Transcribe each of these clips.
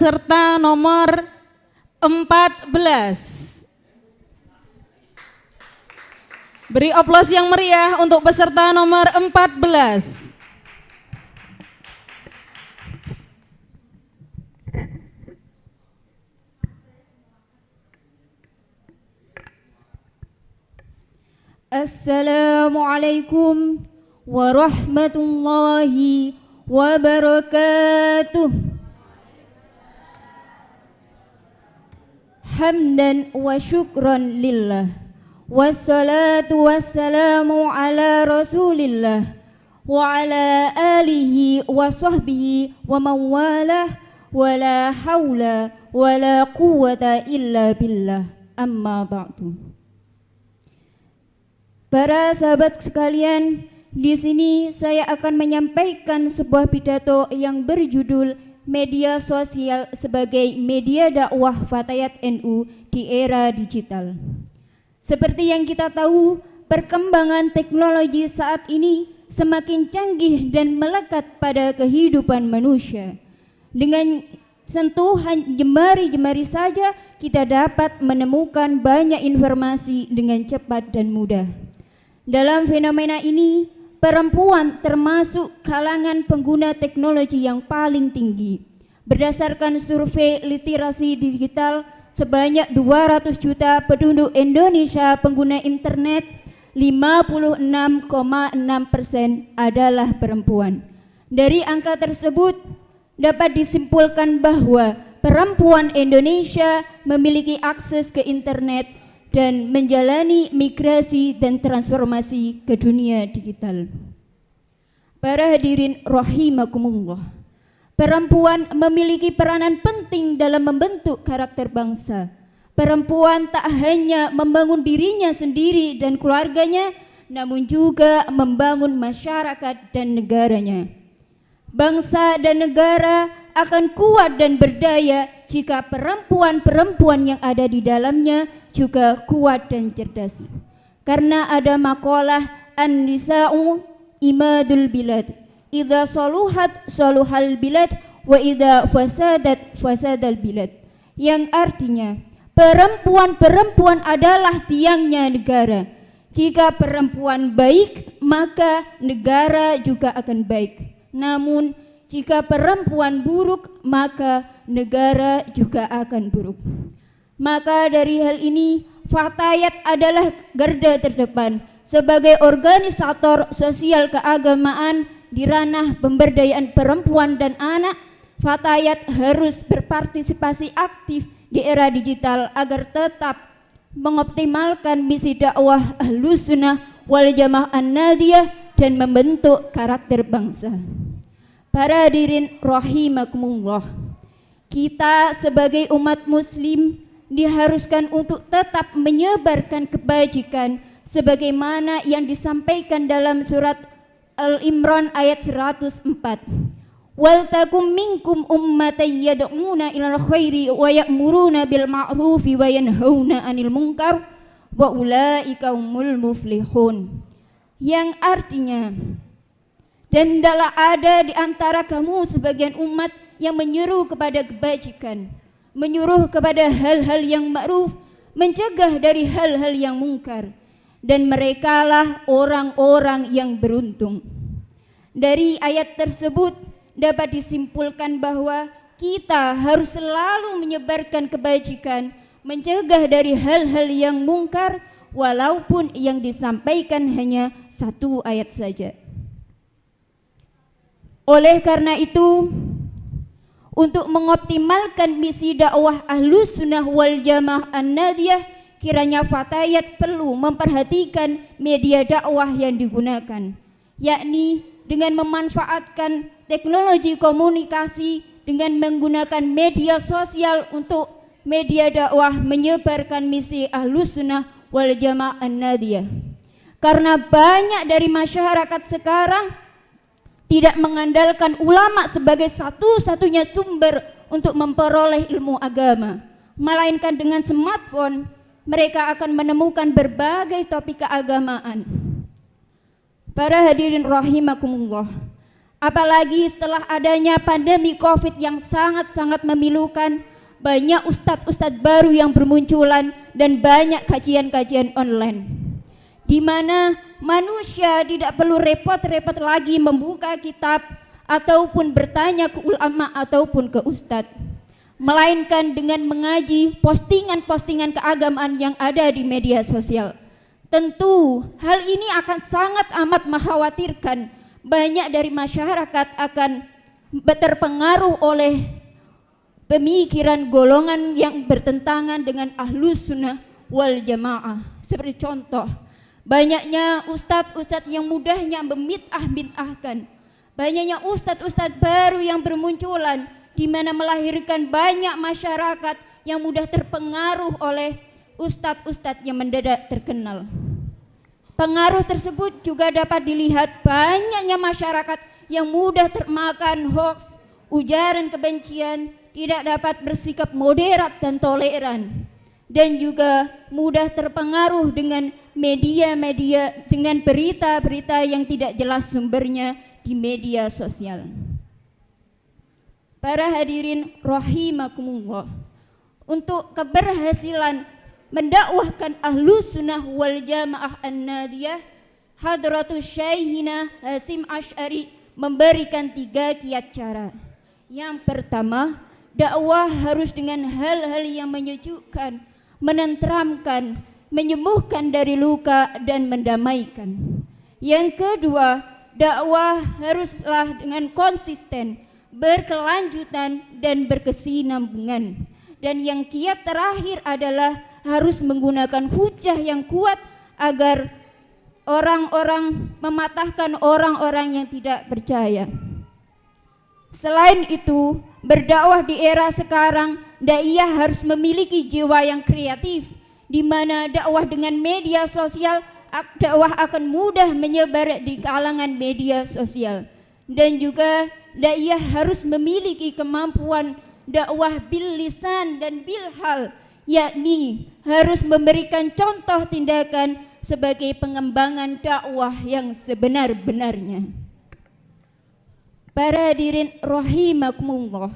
serta nomor 14. Beri oplos yang meriah untuk peserta nomor 14. Assalamualaikum warahmatullahi wabarakatuh. Hamdan wa syukran lillah, wassalatu wassalamu ala rasulillah wa ala alihi wa sahbihi wa mawalah, wa la hawla wa la quwwata illa billah, amma ba'du. Para sahabat sekalian, di sini saya akan menyampaikan sebuah pidato yang berjudul Media Sosial sebagai Media Dakwah Fatayat NU di Era Digital. Seperti yang kita tahu, perkembangan teknologi saat ini semakin canggih dan melekat pada kehidupan manusia. Dengan sentuhan jemari-jemari saja kita dapat menemukan banyak informasi dengan cepat dan mudah. Dalam fenomena ini, perempuan termasuk kalangan pengguna teknologi yang paling tinggi. Berdasarkan survei literasi digital, sebanyak 200 juta penduduk Indonesia pengguna internet, 56,6% adalah perempuan. Dari angka tersebut dapat disimpulkan bahwa perempuan Indonesia memiliki akses ke internet dan menjalani migrasi dan transformasi ke dunia digital. Para hadirin rahimakumullah, perempuan memiliki peranan penting dalam membentuk karakter bangsa. Perempuan tak hanya membangun dirinya sendiri dan keluarganya, namun juga membangun masyarakat dan negaranya. Bangsa dan negara akan kuat dan berdaya jika perempuan-perempuan yang ada di dalamnya juga kuat dan cerdas. Karena ada makalah an-nisa'u imadul bilad, idza saluhat saluhal bilad wa idza fasadat fasadal bilad, yang artinya perempuan-perempuan adalah tiangnya negara. Jika perempuan baik, maka negara juga akan baik. Namun jika perempuan buruk, maka negara juga akan buruk. Maka dari hal ini, Fatayat adalah garda terdepan sebagai organisator sosial keagamaan di ranah pemberdayaan perempuan dan anak. Fatayat harus berpartisipasi aktif di era digital agar tetap mengoptimalkan misi dakwah Ahlus Sunnah wal Jamaah An-Nadiyah dan membentuk karakter bangsa. Para hadirin rahimakumullah, kita sebagai umat muslim diharuskan untuk tetap menyebarkan kebajikan sebagaimana yang disampaikan dalam surat Al-Imran ayat 104. Wal takum minkum ummatan yad'una ilal khairi wa ya'muruna bil ma'rufi wa yanhauna 'anil munkar wa ulaika humul muflihun. Yang artinya, dan hendaklah ada di antara kamu sebagian umat yang menyeru kepada kebajikan, menyuruh kepada hal-hal yang ma'ruf, mencegah dari hal-hal yang mungkar, dan merekalah orang-orang yang beruntung. Dari ayat tersebut dapat disimpulkan bahwa kita harus selalu menyebarkan kebajikan, mencegah dari hal-hal yang mungkar, walaupun yang disampaikan hanya satu ayat saja. Oleh karena itu, untuk mengoptimalkan misi dakwah Ahlus Sunnah wal Jamaah An-Nadiyah, kiranya Fatayat perlu memperhatikan media dakwah yang digunakan, yakni dengan memanfaatkan teknologi komunikasi dengan menggunakan media sosial untuk media dakwah menyebarkan misi Ahlus Sunnah wal Jamaah An-Nadiyah. Karena banyak dari masyarakat sekarang tidak mengandalkan ulama sebagai satu-satunya sumber untuk memperoleh ilmu agama, melainkan dengan smartphone mereka akan menemukan berbagai topik keagamaan. Para hadirin rahimakumullah, Apalagi setelah adanya pandemi COVID yang sangat-sangat memilukan, banyak ustadz-ustadz baru yang bermunculan dan banyak kajian-kajian online, di mana manusia tidak perlu repot-repot lagi membuka kitab ataupun bertanya ke ulama ataupun ke ustadz, melainkan dengan mengaji postingan-postingan keagamaan yang ada di media sosial. Tentu hal ini akan sangat amat mengkhawatirkan. Banyak dari masyarakat akan terpengaruh oleh pemikiran golongan yang bertentangan dengan Ahlus Sunnah wal Jamaah. Seperti contoh, banyaknya ustadz-ustadz yang mudahnya memid'ah-mid'ahkan, banyaknya ustadz-ustadz baru yang bermunculan, di mana melahirkan banyak masyarakat yang mudah terpengaruh oleh ustadz-ustadz yang mendadak terkenal. Pengaruh tersebut juga dapat dilihat banyaknya masyarakat yang mudah termakan hoaks, ujaran kebencian, tidak dapat bersikap moderat dan toleran, dan juga mudah terpengaruh dengan media-media, dengan berita-berita yang tidak jelas sumbernya di media sosial. Para hadirin rahimakumullah, untuk keberhasilan mendakwahkan Ahlus Sunnah wal Jamaah An-Nadiyah, Hadratus Syekhina Hasim Asy'ari memberikan 3 kiat cara. Yang pertama, dakwah harus dengan hal-hal yang menyejukkan, menenteramkan, menyembuhkan dari luka dan mendamaikan. Yang kedua, dakwah haruslah dengan konsisten, berkelanjutan dan berkesinambungan. Dan yang kiat terakhir adalah harus menggunakan hujah yang kuat agar orang-orang mematahkan orang-orang yang tidak percaya. Selain itu, berdakwah di era sekarang, daiyah harus memiliki jiwa yang kreatif, di mana dakwah dengan media sosial, dakwah akan mudah menyebar di kalangan media sosial. Dan juga daiyah harus memiliki kemampuan dakwah bil lisan dan bil hal, yakni harus memberikan contoh tindakan sebagai pengembangan dakwah yang sebenar-benarnya. Para hadirin rahimakumullah,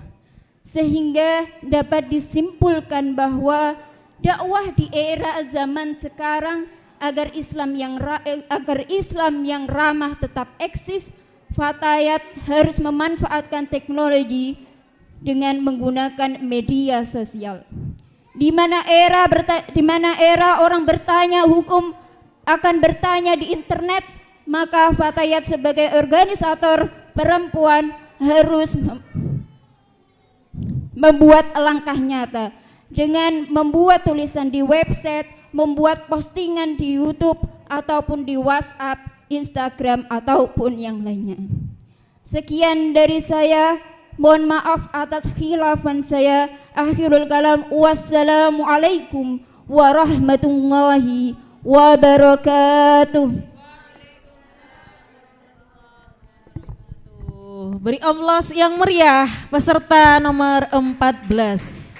sehingga dapat disimpulkan bahwa dakwah di era zaman sekarang agar Islam yang ramah tetap eksis, Fatayat harus memanfaatkan teknologi dengan menggunakan media sosial. Di mana era orang bertanya hukum akan bertanya di internet, maka Fatayat sebagai organisator perempuan harus membuat langkah nyata dengan membuat tulisan di website, membuat postingan di YouTube ataupun di WhatsApp, Instagram ataupun yang lainnya. Sekian dari saya. Mohon maaf atas khilafan saya. Akhirul kalam. Wassalamualaikum warahmatullahi wabarakatuh. Beri aplaus yang meriah peserta nomor 14.